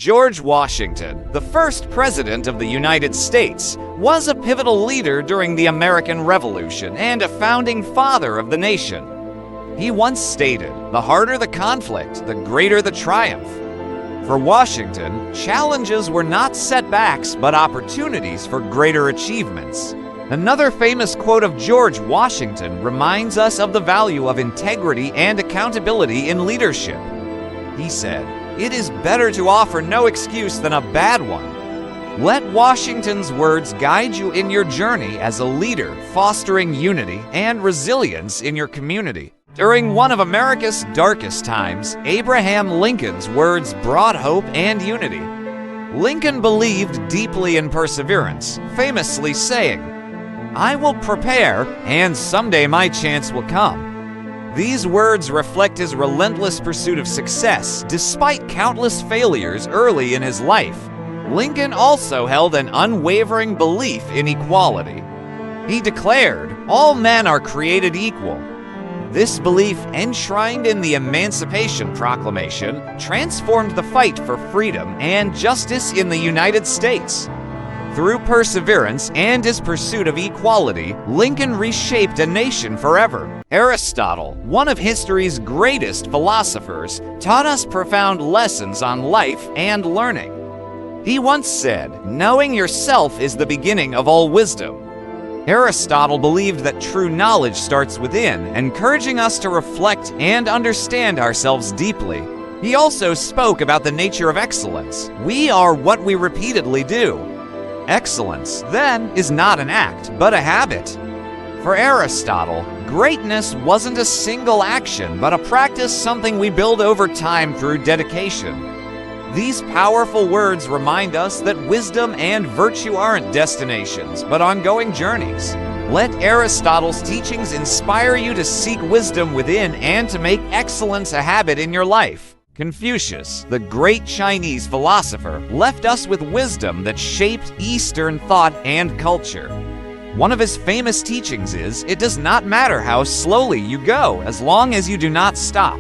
George Washington, the first president of the United States, was a pivotal leader during the American Revolution and a founding father of the nation. He once stated, "The harder the conflict, the greater the triumph." For Washington, challenges were not setbacks but opportunities for greater achievements. Another famous quote of George Washington reminds us of the value of integrity and accountability in leadership. He said, "It is better to offer no excuse than a bad one." Let Washington's words guide you in your journey as a leader, fostering unity and resilience in your community. During one of America's darkest times, Abraham Lincoln's words brought hope and unity. Lincoln believed deeply in perseverance, famously saying, "I will prepare, and someday my chance will come." These words reflect his relentless pursuit of success, despite countless failures early in his life. Lincoln also held an unwavering belief in equality. He declared, "All men are created equal." This belief, enshrined in the Emancipation Proclamation, transformed the fight for freedom and justice in the United States. Through perseverance and his pursuit of equality, Lincoln reshaped a nation forever. Aristotle, one of history's greatest philosophers, taught us profound lessons on life and learning. He once said, "Knowing yourself is the beginning of all wisdom." Aristotle believed that true knowledge starts within, encouraging us to reflect and understand ourselves deeply. He also spoke about the nature of excellence. We are what we repeatedly do. Excellence, then, is not an act, but a habit. For Aristotle, greatness wasn't a single action, but a practice, something we build over time through dedication. These powerful words remind us that wisdom and virtue aren't destinations, but ongoing journeys. Let Aristotle's teachings inspire you to seek wisdom within and to make excellence a habit in your life. Confucius, the great Chinese philosopher, left us with wisdom that shaped Eastern thought and culture. One of his famous teachings is, "It does not matter how slowly you go, as long as you do not stop."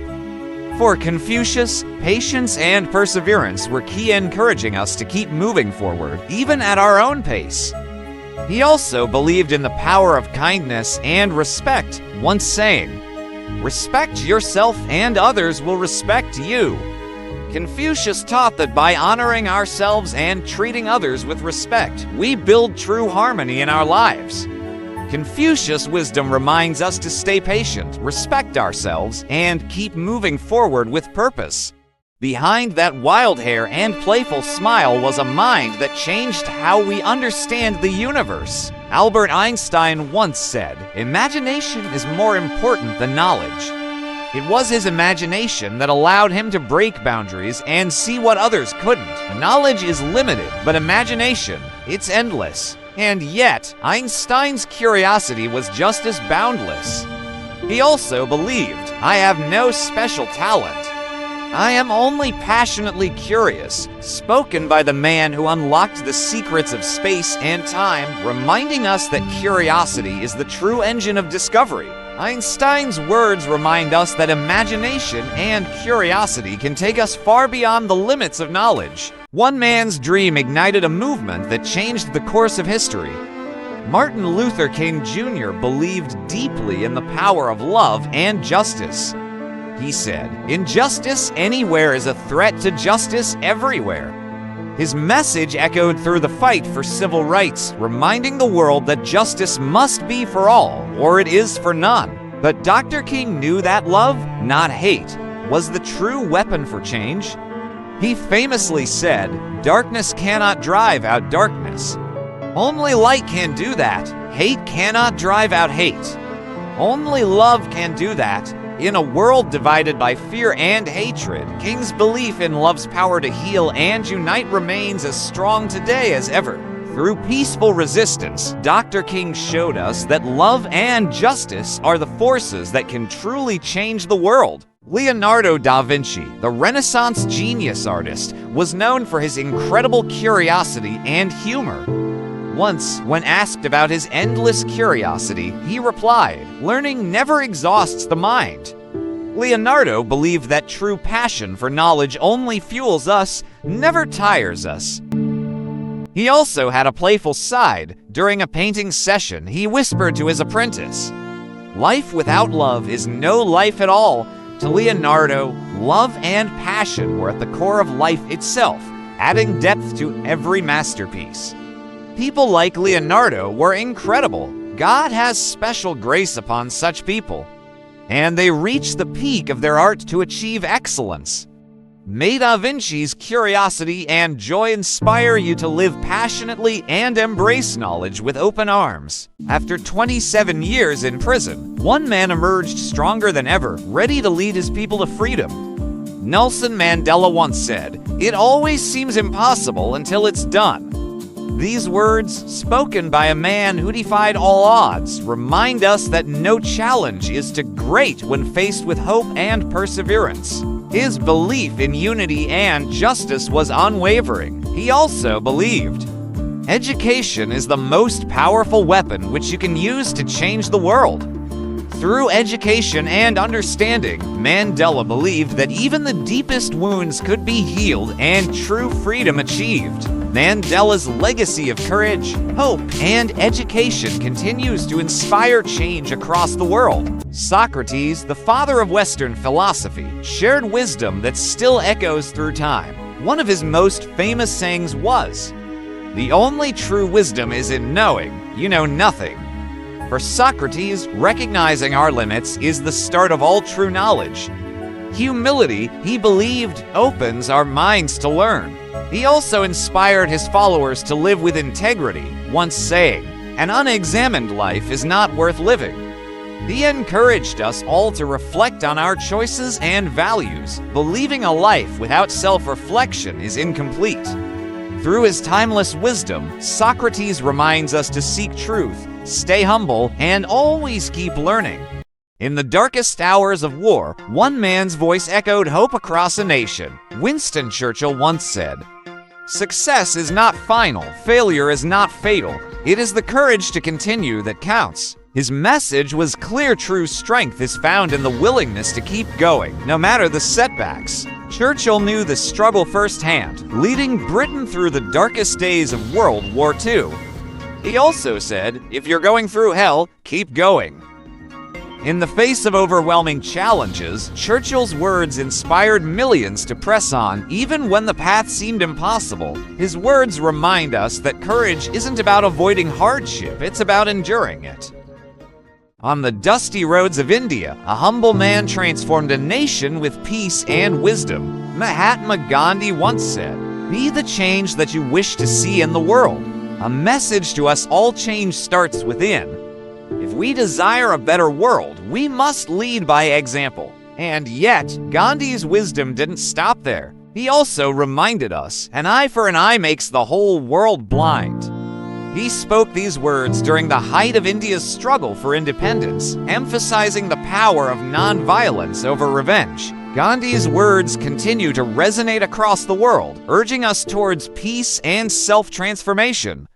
For Confucius, patience and perseverance were key, encouraging us to keep moving forward, even at our own pace. He also believed in the power of kindness and respect, once saying, "Respect yourself and others will respect you." Confucius taught that by honoring ourselves and treating others with respect, we build true harmony in our lives. Confucius' wisdom reminds us to stay patient, respect ourselves, and keep moving forward with purpose. Behind that wild hair and playful smile was a mind that changed how we understand the universe. Albert Einstein once said, "Imagination is more important than knowledge." It was his imagination that allowed him to break boundaries and see what others couldn't. Knowledge is limited, but imagination, it's endless. And yet, Einstein's curiosity was just as boundless. He also believed, "I have no special talent. I am only passionately curious," spoken by the man who unlocked the secrets of space and time, reminding us that curiosity is the true engine of discovery. Einstein's words remind us that imagination and curiosity can take us far beyond the limits of knowledge. One man's dream ignited a movement that changed the course of history. Martin Luther King Jr. believed deeply in the power of love and justice. He said, "Injustice anywhere is a threat to justice everywhere." His message echoed through the fight for civil rights, reminding the world that justice must be for all, or it is for none. But Dr. King knew that love, not hate, was the true weapon for change. He famously said, "Darkness cannot drive out darkness. Only light can do that. Hate cannot drive out hate. Only love can do that." In a world divided by fear and hatred, King's belief in love's power to heal and unite remains as strong today as ever. Through peaceful resistance, Dr. King showed us that love and justice are the forces that can truly change the world. Leonardo da Vinci, the Renaissance genius artist, was known for his incredible curiosity and humor. Once, when asked about his endless curiosity, he replied, "Learning never exhausts the mind." Leonardo believed that true passion for knowledge only fuels us, never tires us. He also had a playful side. During a painting session, he whispered to his apprentice, "Life without love is no life at all." To Leonardo, love and passion were at the core of life itself, adding depth to every masterpiece. People like Leonardo were incredible. God has special grace upon such people, and they reach the peak of their art to achieve excellence. May Da Vinci's curiosity and joy inspire you to live passionately and embrace knowledge with open arms. After 27 years in prison, one man emerged stronger than ever, ready to lead his people to freedom. Nelson Mandela once said, "It always seems impossible until it's done." These words, spoken by a man who defied all odds, remind us that no challenge is too great when faced with hope and perseverance. His belief in unity and justice was unwavering. He also believed, education is the most powerful weapon which you can use to change the world. Through education and understanding, Mandela believed that even the deepest wounds could be healed and true freedom achieved. Mandela's legacy of courage, hope, and education continues to inspire change across the world. Socrates, the father of Western philosophy, shared wisdom that still echoes through time. One of his most famous sayings was, "The only true wisdom is in knowing you know nothing." For Socrates, recognizing our limits is the start of all true knowledge. Humility, he believed, opens our minds to learn. He also inspired his followers to live with integrity, once saying, "An unexamined life is not worth living." He encouraged us all to reflect on our choices and values, believing a life without self-reflection is incomplete. Through his timeless wisdom, Socrates reminds us to seek truth, stay humble, and always keep learning. In the darkest hours of war, one man's voice echoed hope across a nation. Winston Churchill once said, "Success is not final, failure is not fatal. It is the courage to continue that counts." His message was clear. True strength is found in the willingness to keep going, no matter the setbacks. Churchill knew the struggle firsthand, leading Britain through the darkest days of World War II. He also said, "If you're going through hell, keep going." In the face of overwhelming challenges, Churchill's words inspired millions to press on, even when the path seemed impossible. His words remind us that courage isn't about avoiding hardship, it's about enduring it. On the dusty roads of India, a humble man transformed a nation with peace and wisdom. Mahatma Gandhi once said, "Be the change that you wish to see in the world." A message to us all: change starts within. If we desire a better world, we must lead by example. And yet, Gandhi's wisdom didn't stop there. He also reminded us, "An eye for an eye makes the whole world blind." He spoke these words during the height of India's struggle for independence, emphasizing the power of nonviolence over revenge. Gandhi's words continue to resonate across the world, urging us towards peace and self-transformation.